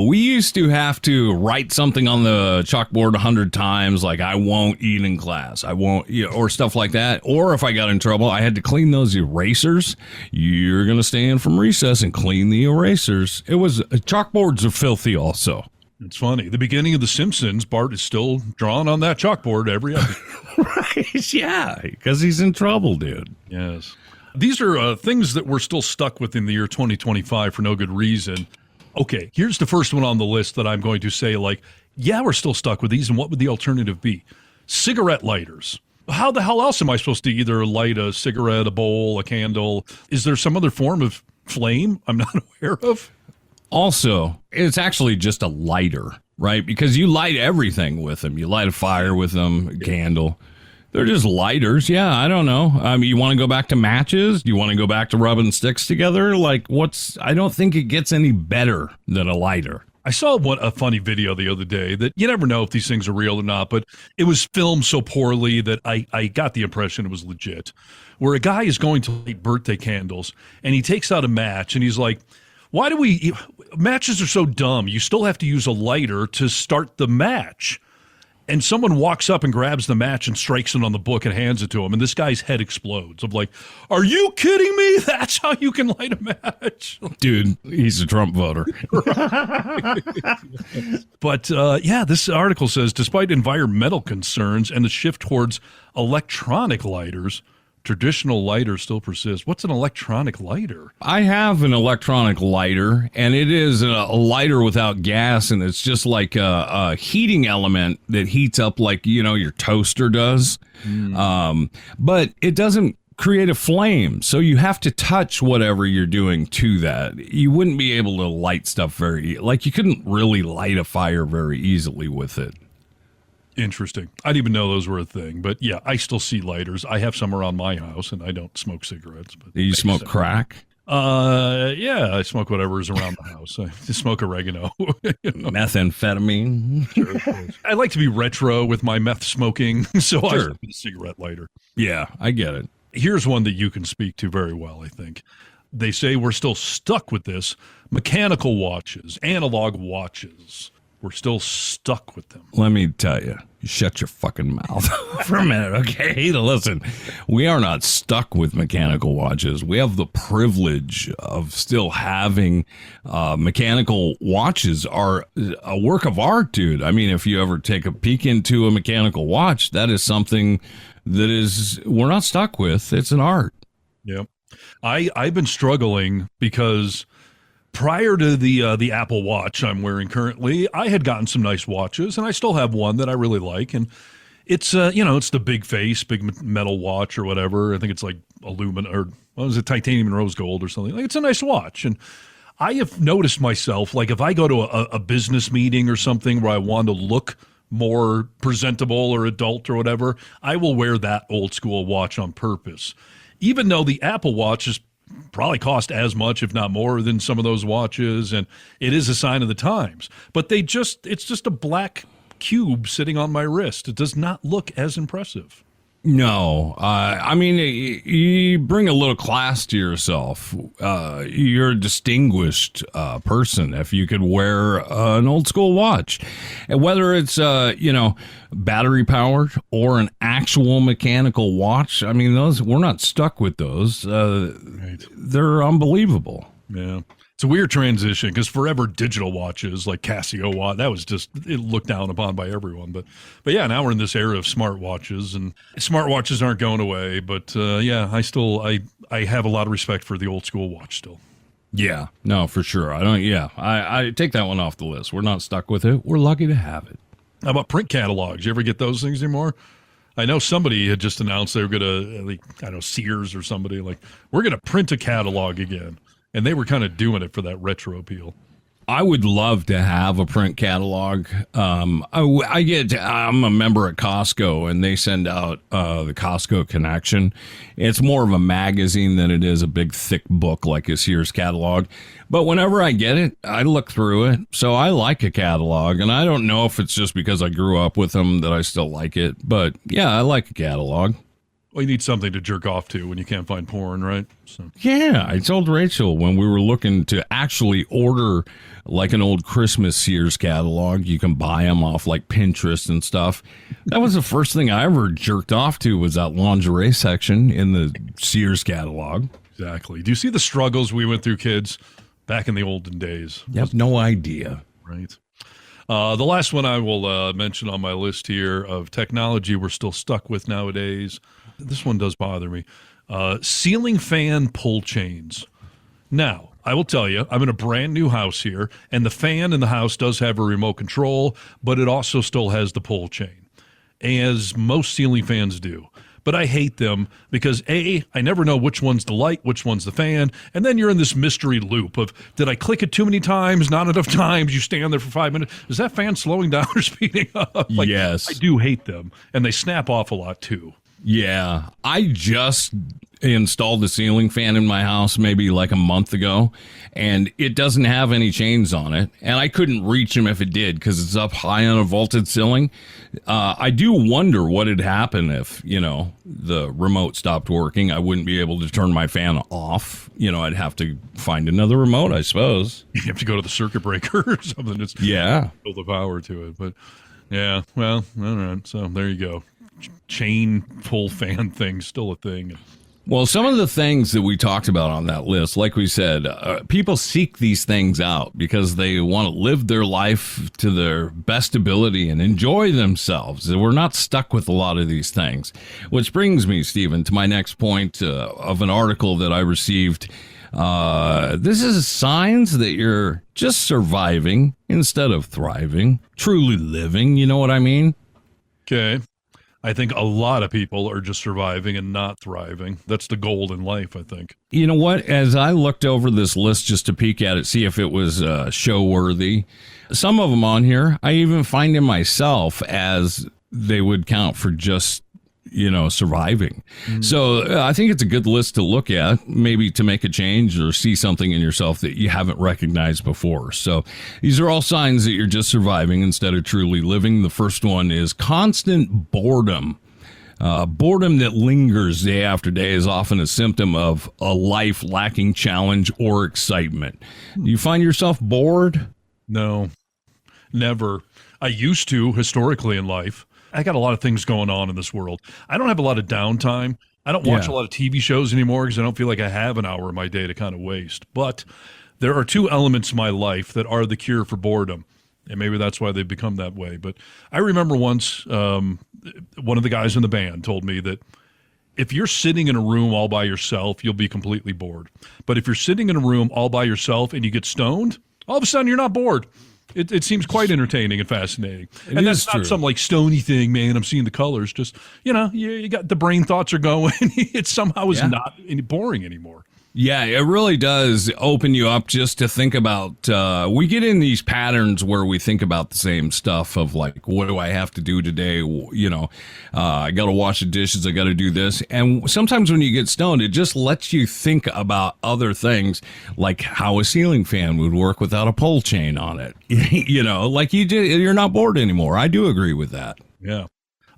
we used to have to write something on the chalkboard 100 times, like I won't eat in class, I won't, or stuff like that. Or if I got in trouble, I had to clean those erasers. You're going to stay in from recess and clean the erasers. It was, chalkboards are filthy also. It's funny. The beginning of The Simpsons, Bart is still drawing on that chalkboard every episode. Right, yeah, because he's in trouble, dude. Yes. These are things that we're still stuck with in the year 2025 for no good reason. Okay, here's the first one on the list that I'm going to say, like, yeah, we're still stuck with these, and what would the alternative be? Cigarette lighters. How the hell else am I supposed to either light a cigarette, a bowl, a candle? Is there some other form of flame I'm not aware of? Also, it's actually just a lighter, right? Because you light everything with them. You light a fire with them, a candle. They're just lighters. Yeah, I don't know. You want to go back to matches? Do you want to go back to rubbing sticks together? Like, I don't think it gets any better than a lighter. I saw a funny video the other day that you never know if these things are real or not, but it was filmed so poorly that I got the impression it was legit, where a guy is going to light birthday candles, and he takes out a match, and he's like, matches are so dumb. You still have to use a lighter to start the match. And someone walks up and grabs the match and strikes it on the book and hands it to him. And this guy's head explodes. I'm like, are you kidding me? That's how you can light a match? Dude, he's a Trump voter. But this article says, despite environmental concerns and the shift towards electronic lighters, traditional lighters still persist. What's an electronic lighter? I have an electronic lighter, and it is a lighter without gas, and it's just like a heating element that heats up like, your toaster does. But it doesn't create a flame, so you have to touch whatever you're doing to that. You wouldn't be able to light stuff you couldn't really light a fire very easily with it. Interesting. I didn't even know those were a thing. But yeah, I still see lighters. I have some around my house, and I don't smoke cigarettes. But Do you smoke crack? Yeah, I smoke whatever is around the house. I just smoke oregano. Methamphetamine. Sure, I like to be retro with my meth smoking, so I Sure. start with a cigarette lighter. Yeah, I get it. Here's one that you can speak to very well, I think. They say we're still stuck with this. Mechanical watches, analog watches. We're still stuck with them. Let me tell you, shut your fucking mouth for a minute, okay? Listen, we are not stuck with mechanical watches. We have the privilege of still having mechanical watches are a work of art, dude. I mean, if you ever take a peek into a mechanical watch, that is something that is we're not stuck with. It's an art. Yeah. I've been struggling because prior to the Apple Watch I'm wearing currently, I had gotten some nice watches, and I still have one that I really like, and it's it's the big face, big metal watch or whatever. I think it's like aluminum or what was it, titanium and rose gold or something. Like, it's a nice watch, and I have noticed myself, like if I go to a business meeting or something where I want to look more presentable or adult or whatever, I will wear that old school watch on purpose. Even though the Apple Watch is probably cost as much, if not more, than some of those watches, and it is a sign of the times. But it's just a black cube sitting on my wrist. It does not look as impressive. No, I mean, you bring a little class to yourself. You're a distinguished person if you could wear an old school watch, and whether it's battery powered or an actual mechanical watch. I mean, those we're not stuck with those. Right. They're unbelievable. Yeah. It's a weird transition because forever digital watches like Casio watch, that was just it looked down upon by everyone. But yeah, now we're in this era of smartwatches, and smartwatches aren't going away. But yeah, I have a lot of respect for the old school watch still. Yeah, no, for sure. I take that one off the list. We're not stuck with it. We're lucky to have it. How about print catalogs? You ever get those things anymore? I know somebody had just announced they were going to, like, I don't know, Sears or somebody, like, we're going to print a catalog again. And they were kind of doing it for that retro appeal. I would love to have a print catalog. I'm a member at Costco, and they send out the Costco Connection. It's more of a magazine than it is a big thick book like a Sears catalog. But whenever I get it, I look through it. So I like a catalog, and I don't know if it's just because I grew up with them that I still like it. But yeah, I like a catalog. Well, you need something to jerk off to when you can't find porn, right? So. Yeah, I told Rachel when we were looking to actually order like an old Christmas Sears catalog, you can buy them off like Pinterest and stuff. That was the first thing I ever jerked off to was that lingerie section in the Sears catalog. Exactly. Do you see the struggles we went through, kids, back in the olden days? You have no idea. Right. The last one I will mention on my list here of technology we're still stuck with nowadays. This one does bother me. Ceiling fan pull chains. Now, I will tell you, I'm in a brand new house here, and the fan in the house does have a remote control, but it also still has the pull chain, as most ceiling fans do. But I hate them because, A, I never know which one's the light, which one's the fan, and then you're in this mystery loop of, did I click it too many times, not enough times, you stand there for 5 minutes, is that fan slowing down or speeding up? Like, yes. I do hate them, and they snap off a lot, too. Yeah, I just installed the ceiling fan in my house maybe like a month ago, and it doesn't have any chains on it, and I couldn't reach them if it did because it's up high on a vaulted ceiling. I do wonder what had happened if, the remote stopped working. I wouldn't be able to turn my fan off. I'd have to find another remote, I suppose. You have to go to the circuit breaker or something. Yeah. Build the power to it. But, yeah, well, all right. So there you go. Chain pull fan thing, still a thing. Well, some of the things that we talked about on that list, like we said, people seek these things out because they want to live their life to their best ability and enjoy themselves. We're not stuck with a lot of these things. Which brings me, Stephen, to my next point of an article that I received. This is signs that you're just surviving instead of thriving, truly living. You know what I mean? Okay. I think a lot of people are just surviving and not thriving. That's the goal in life, I think. You know what? As I looked over this list just to peek at it, see if it was show worthy, some of them on here, I even find in myself as they would count for just surviving. So I think it's a good list to look at, maybe to make a change or see something in yourself that you haven't recognized before. So these are all signs that you're just surviving instead of truly living. The first one is constant boredom. Boredom that lingers day after day is often a symptom of a life lacking challenge or excitement. Do you find yourself bored? No, never. I used to historically in life. I got a lot of things going on in this world. I don't have a lot of downtime. I don't watch a lot of TV shows anymore because I don't feel like I have an hour of my day to kind of waste. But there are two elements in my life that are the cure for boredom. And maybe that's why they've become that way. But I remember once one of the guys in the band told me that if you're sitting in a room all by yourself, you'll be completely bored. But if you're sitting in a room all by yourself and you get stoned, all of a sudden you're not bored. It seems quite entertaining and fascinating. And that's not some like stony thing, man. I'm seeing the colors. Just, you got the brain thoughts are going. It somehow is not boring anymore. Yeah, it really does open you up just to think about, we get in these patterns where we think about the same stuff of like, what do I have to do today? I got to wash the dishes. I got to do this. And sometimes when you get stoned, it just lets you think about other things, like how a ceiling fan would work without a pole chain on it. Like you're not bored anymore. I do agree with that. Yeah.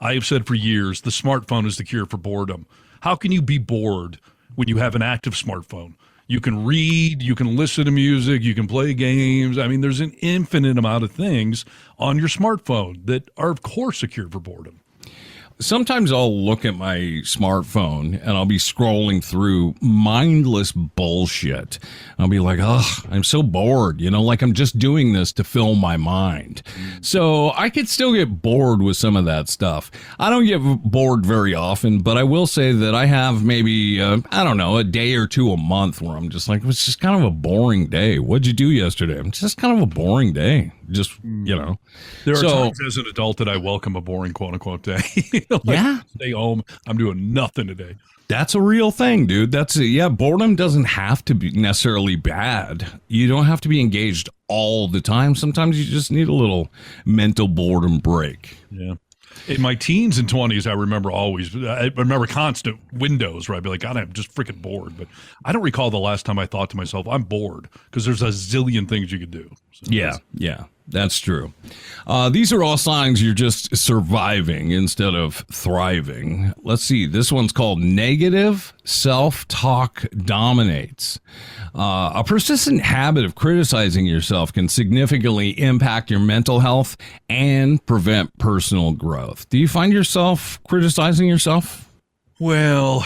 I have said for years, the smartphone is the cure for boredom. How can you be bored when you have an active smartphone? You can read, you can listen to music, you can play games. I mean, there's an infinite amount of things on your smartphone that are, of course, a cure for boredom. Sometimes I'll look at my smartphone and I'll be scrolling through mindless bullshit. I'll be like, I'm so bored, like I'm just doing this to fill my mind. So I could still get bored with some of that stuff. I don't get bored very often, but I will say that I have maybe, a day or two a month where I'm just like, it's just kind of a boring day. What'd you do yesterday? It's just kind of a boring day. Just, There are times as an adult that I welcome a boring quote unquote day. Stay home. I'm doing nothing today. That's a real thing, dude. Boredom doesn't have to be necessarily bad. You don't have to be engaged all the time. Sometimes you just need a little mental boredom break. Yeah. In my teens and 20s, I remember constant windows where I'd be like, God, I'm just freaking bored. But I don't recall the last time I thought to myself, I'm bored, because there's a zillion things you could do. So that's true. These are all signs you're just surviving instead of thriving. Let's see. This one's called negative self-talk dominates. A persistent habit of criticizing yourself can significantly impact your mental health and prevent personal growth. Do you find yourself criticizing yourself? Well,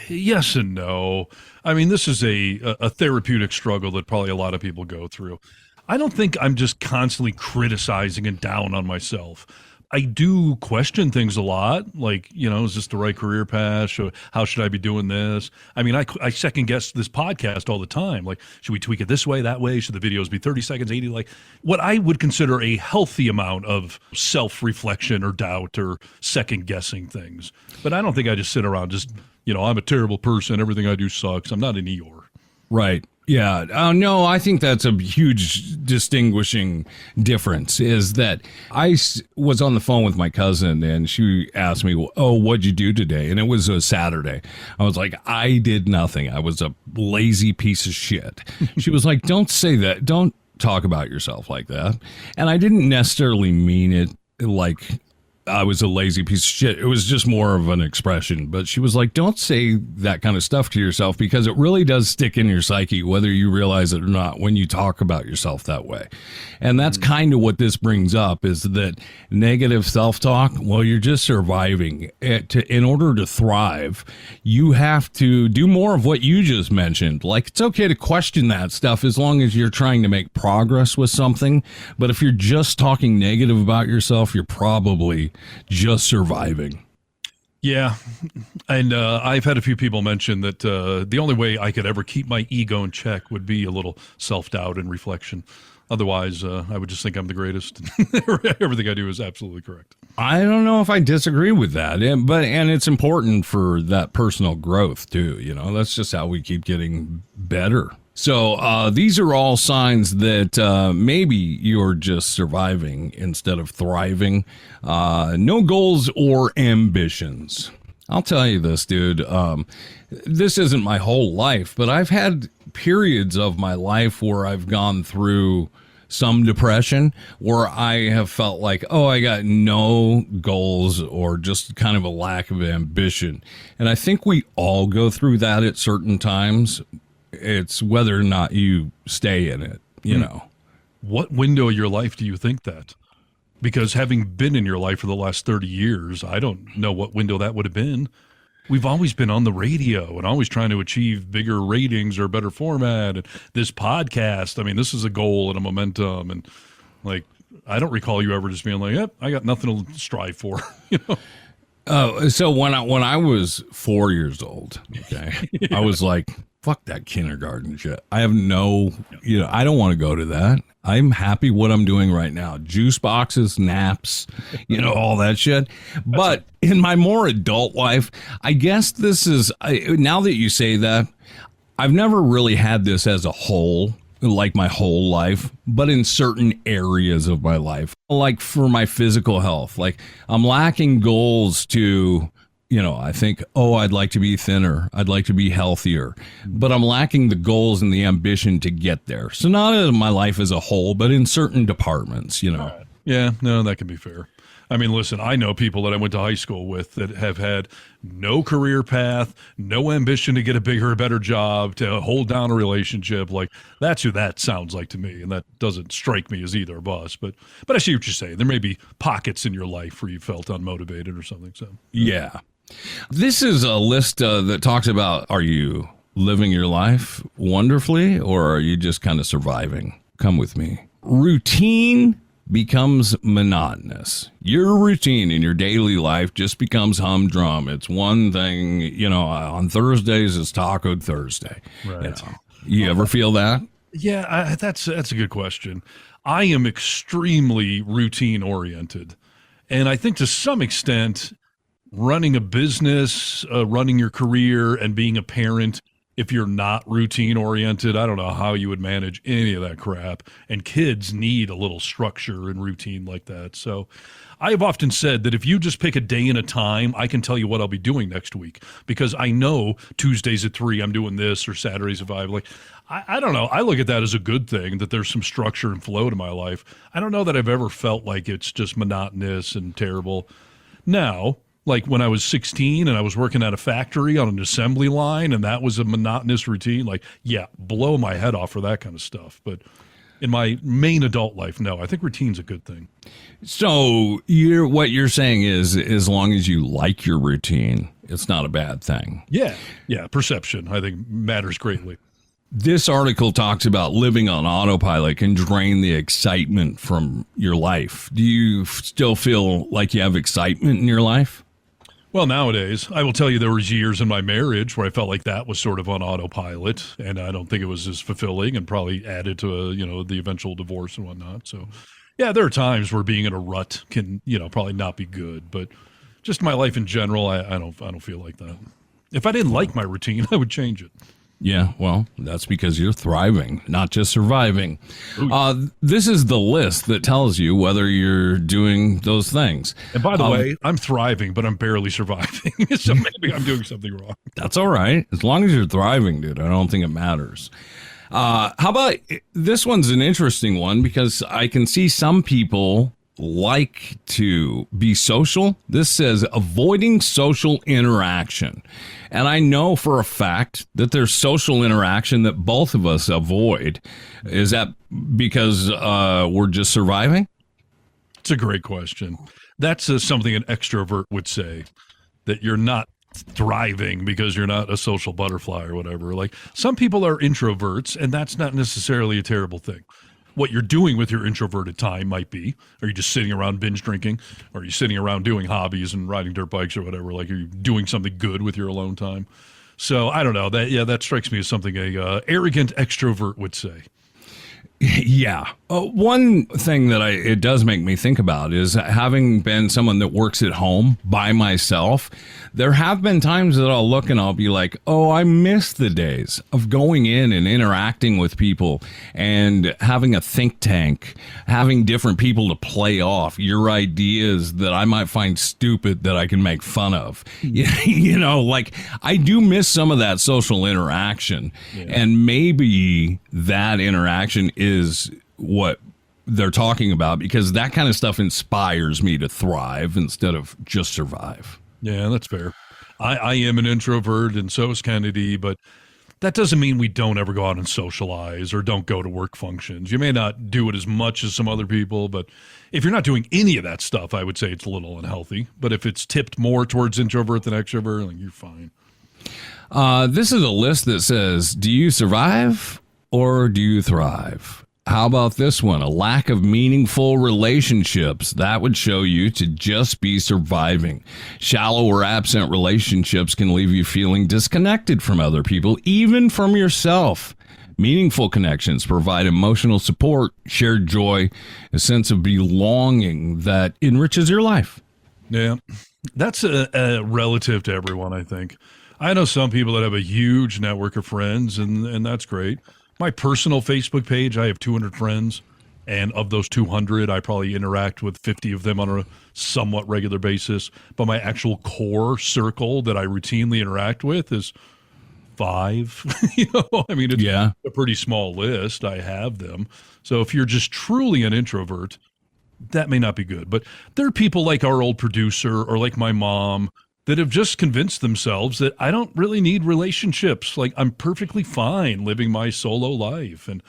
yes and no. I mean, this is a therapeutic struggle that probably a lot of people go through. I don't think I'm just constantly criticizing and down on myself. I do question things a lot, like, is this the right career path? How should I be doing this? I mean, I second guess this podcast all the time. Like, should we tweak it this way, that way? Should the videos be 30 seconds, 80? Like, what I would consider a healthy amount of self-reflection or doubt or second guessing things. But I don't think I just sit around I'm a terrible person. Everything I do sucks. I'm not an Eeyore. Right. Yeah. No, I think that's a huge distinguishing difference is that I was on the phone with my cousin and she asked me, what'd you do today? And it was a Saturday. I was like, I did nothing. I was a lazy piece of shit. She was like, don't say that. Don't talk about yourself like that. And I didn't necessarily mean it like I was a lazy piece of shit. It was just more of an expression. But she was like, don't say that kind of stuff to yourself because it really does stick in your psyche, whether you realize it or not, when you talk about yourself that way. And that's kind of what this brings up is that negative self-talk, well, you're just surviving. In order to thrive, you have to do more of what you just mentioned. Like, it's okay to question that stuff as long as you're trying to make progress with something. But if you're just talking negative about yourself, you're probably just surviving. Yeah. And I've had a few people mention that the only way I could ever keep my ego in check would be a little self-doubt and reflection. Otherwise, I would just think I'm the greatest. Everything I do is absolutely correct. I don't know if I disagree with that, and it's important for that personal growth too. That's just how we keep getting better. So these are all signs that maybe you're just surviving instead of thriving. No goals or ambitions. I'll tell you this, dude. This isn't my whole life, but I've had periods of my life where I've gone through some depression where I have felt like, oh, I got no goals or just kind of a lack of ambition. And I think we all go through that at certain times. It's whether or not you stay in it, you know. What window of your life do you think that? Because having been in your life for the last 30 years, I don't know what window that would have been. We've always been on the radio and always trying to achieve bigger ratings or better format. And this podcast, I mean, this is a goal and a momentum. And like, I don't recall you ever just being like, yep, I got nothing to strive for, you know? So when I was 4 years old, okay, I was like, fuck that kindergarten shit. I have no, I don't want to go to that. I'm happy what I'm doing right now. Juice boxes, naps, all that shit. But in my more adult life, I guess this is, now that you say that, I've never really had this as a whole, like my whole life, but in certain areas of my life, like for my physical health, like I'm lacking goals to, I think, I'd like to be thinner. I'd like to be healthier, but I'm lacking the goals and the ambition to get there. So not in my life as a whole, but in certain departments, Right. Yeah, no, that can be fair. I mean, listen, I know people that I went to high school with that have had no career path, no ambition to get a bigger or better job, to hold down a relationship. Like, that's who that sounds like to me. And that doesn't strike me as either of us. But I see what you're saying. There may be pockets in your life where you felt unmotivated or something. So yeah. This is a list that talks about, are you living your life wonderfully or are you just kind of surviving? Come with me. Routine becomes monotonous. Your routine in your daily life just becomes humdrum. It's one thing, on Thursdays it's Taco Thursday. Right. You ever feel that? Yeah, that's a good question. I am extremely routine oriented. And I think to some extent, running a business, running your career, and being a parent, if you're not routine oriented, I don't know how you would manage any of that crap. And kids need a little structure and routine like that. So I have often said that if you just pick a day and a time, I can tell you what I'll be doing next week, because I know Tuesdays at 3 I'm doing this, or Saturdays at 5. Like, I don't know. I look at that as a good thing, that there's some structure and flow to my life. I don't know that I've ever felt like it's just monotonous and terrible. Now, like when I was 16 and I was working at a factory on an assembly line and that was a monotonous routine, like, yeah, blow my head off for that kind of stuff. But in my main adult life, no, I think routine's a good thing. So what you're saying is, as long as you like your routine, it's not a bad thing. Yeah. Perception, I think, matters greatly. This article talks about living on autopilot can drain the excitement from your life. Do you still feel like you have excitement in your life? Well, nowadays, I will tell you there was years in my marriage where I felt like that was sort of on autopilot, and I don't think it was as fulfilling, and probably added to the eventual divorce and whatnot. So, yeah, there are times where being in a rut can probably not be good, but just my life in general, I don't feel like that. If I didn't like my routine, I would change it. Yeah, well, that's because you're thriving, not just surviving. This is the list that tells you whether you're doing those things. And by the way, I'm thriving, but I'm barely surviving. So maybe I'm doing something wrong. That's all right. As long as you're thriving, dude, I don't think it matters. How about this one's an interesting one, because I can see some people like to be social. This says avoiding social interaction. And I know for a fact that there's social interaction that both of us avoid. Is that because we're just surviving? It's a great question. That's something an extrovert would say, that you're not thriving because you're not a social butterfly or whatever. Like, some people are introverts, and that's not necessarily a terrible thing. What you're doing with your introverted time might be, are you just sitting around binge drinking? Or are you sitting around doing hobbies and riding dirt bikes or whatever? Like, are you doing something good with your alone time? So I don't know. That strikes me as something a arrogant extrovert would say. Yeah. One thing that it does make me think about is having been someone that works at home by myself, there have been times that I'll look and I'll be like, oh, I miss the days of going in and interacting with people and having a think tank, having different people to play off your ideas that I might find stupid that I can make fun of. Like I do miss some of that social interaction. Yeah. And maybe that interaction is what they're talking about, because that kind of stuff inspires me to thrive instead of just survive. Yeah, that's fair. I am an introvert, and so is Kennedy, but that doesn't mean we don't ever go out and socialize or don't go to work functions. You may not do it as much as some other people, but if you're not doing any of that stuff, I would say it's a little unhealthy. But if it's tipped more towards introvert than extrovert, like, you're fine. This is a list that says, do you survive or do you thrive? How about this one? A lack of meaningful relationships. That would show you to just be surviving. Shallow or absent relationships can leave you feeling disconnected from other people, even from yourself. Meaningful connections provide emotional support, shared joy, a sense of belonging that enriches your life. Yeah, that's a relative to everyone, I think. I know some people that have a huge network of friends, and that's great. My personal Facebook page, I have 200 friends, and of those 200, I probably interact with 50 of them on a somewhat regular basis. But my actual core circle that I routinely interact with is 5. I mean, it's a pretty small list. I have them. So if you're just truly an introvert, that may not be good. But there are people like our old producer or like my mom that have just convinced themselves that I don't really need relationships. Like, I'm perfectly fine living my solo life. And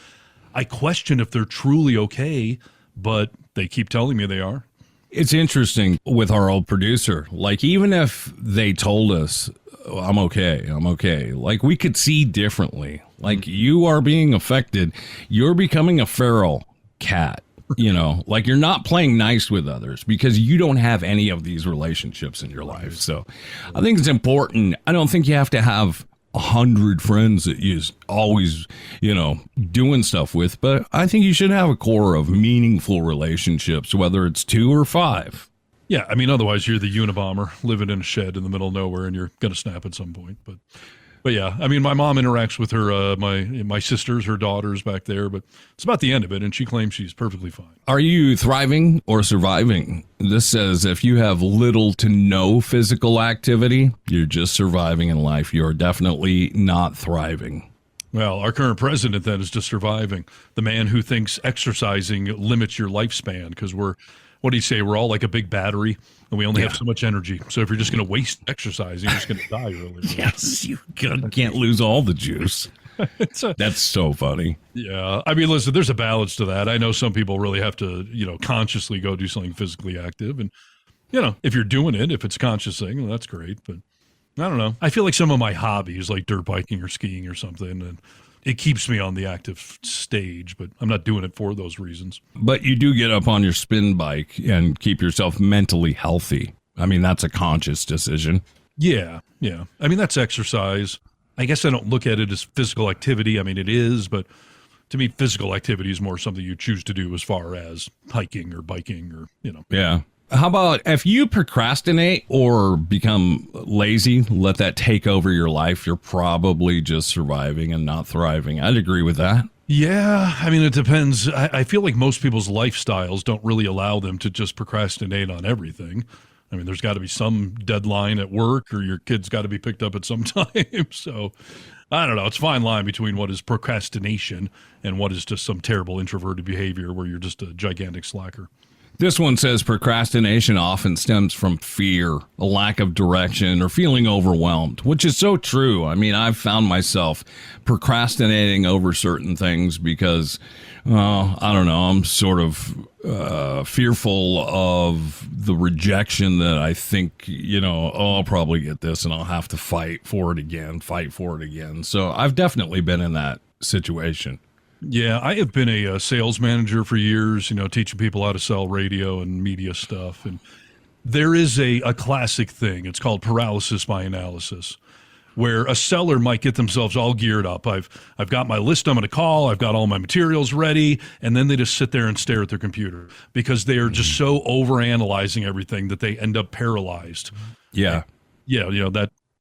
I question if they're truly okay, but they keep telling me they are. It's interesting with our old producer. Like, even if they told us, oh, I'm okay. Like, we could see differently. Like, you are being affected. You're becoming a feral cat. Like, you're not playing nice with others because you don't have any of these relationships in your life. So I think it's important. I don't think you have to have 100 friends that you always, doing stuff with, but I think you should have a core of meaningful relationships, whether it's 2 or 5. Yeah, I mean, otherwise you're the Unabomber living in a shed in the middle of nowhere and you're going to snap at some point. But yeah, I mean, my mom interacts with her, my sisters, her daughters back there, but it's about the end of it, and she claims she's perfectly fine. Are you thriving or surviving? This says if you have little to no physical activity, you're just surviving in life. You're definitely not thriving. Well, our current president then is just surviving. The man who thinks exercising limits your lifespan because what do you say? We're all like a big battery. And we only have so much energy. So if you're just going to waste exercising, you're just going to die early. Yes, you can't lose all the juice. That's so funny. Yeah. I mean, listen, there's a balance to that. I know some people really have to, consciously go do something physically active. And, if you're doing it, if it's conscious thing, well, that's great. But I don't know. I feel like some of my hobbies, like dirt biking or skiing or something, and it keeps me on the active stage, but I'm not doing it for those reasons. But you do get up on your spin bike and keep yourself mentally healthy. I mean, that's a conscious decision. Yeah. I mean, that's exercise. I guess I don't look at it as physical activity. I mean, it is, but to me, physical activity is more something you choose to do as far as hiking or biking or, Yeah. How about if you procrastinate or become lazy, let that take over your life, you're probably just surviving and not thriving. I'd agree with that. Yeah, I mean, it depends. I feel like most people's lifestyles don't really allow them to just procrastinate on everything. I mean, there's got to be some deadline at work or your kid's got to be picked up at some time. So I don't know. It's a fine line between what is procrastination and what is just some terrible introverted behavior where you're just a gigantic slacker. This one says procrastination often stems from fear, a lack of direction, or feeling overwhelmed, which is so true. I mean, I've found myself procrastinating over certain things because, I don't know, I'm sort of fearful of the rejection that I think, I'll probably get this and I'll have to fight for it again. So I've definitely been in that situation. Yeah, I have been a sales manager for years, teaching people how to sell radio and media stuff. And there is a classic thing. It's called paralysis by analysis, where a seller might get themselves all geared up. I've got my list I'm going to call. I've got all my materials ready. And then they just sit there and stare at their computer because they are just so overanalyzing everything that they end up paralyzed. Yeah.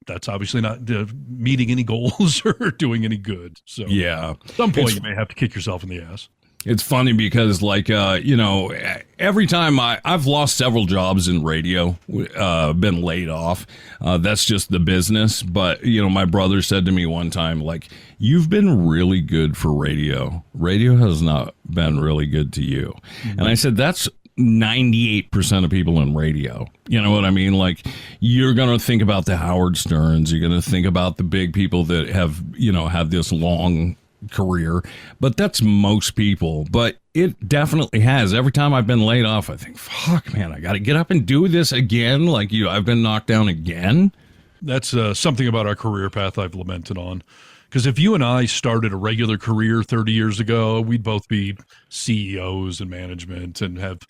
That's obviously not meeting any goals or doing any good. So yeah, at some point you may have to kick yourself in the ass. It's funny because, like, every time I've lost several jobs in radio, been laid off. That's just the business. But, my brother said to me one time, like, you've been really good for radio. Radio has not been really good to you. Mm-hmm. And I said, that's 98% of people in radio. You know what I mean? Like, you're going to think about the Howard Sterns. You're going to think about the big people that have, had this long career, but that's most people. But it definitely has. Every time I've been laid off, I think, fuck, man, I got to get up and do this again. Like, I've been knocked down again. That's something about our career path I've lamented on. Because if you and I started a regular career 30 years ago, we'd both be CEOs and management and have,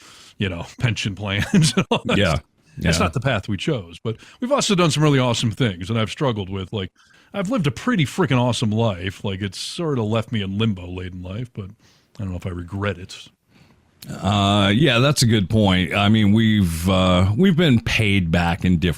pension plans. And all that. Yeah. That's not the path we chose. But we've also done some really awesome things, and I've struggled with, like, I've lived a pretty freaking awesome life. Like, it's sort of left me in limbo late in life, but I don't know if I regret it. Yeah, that's a good point. I mean, we've been paid back in different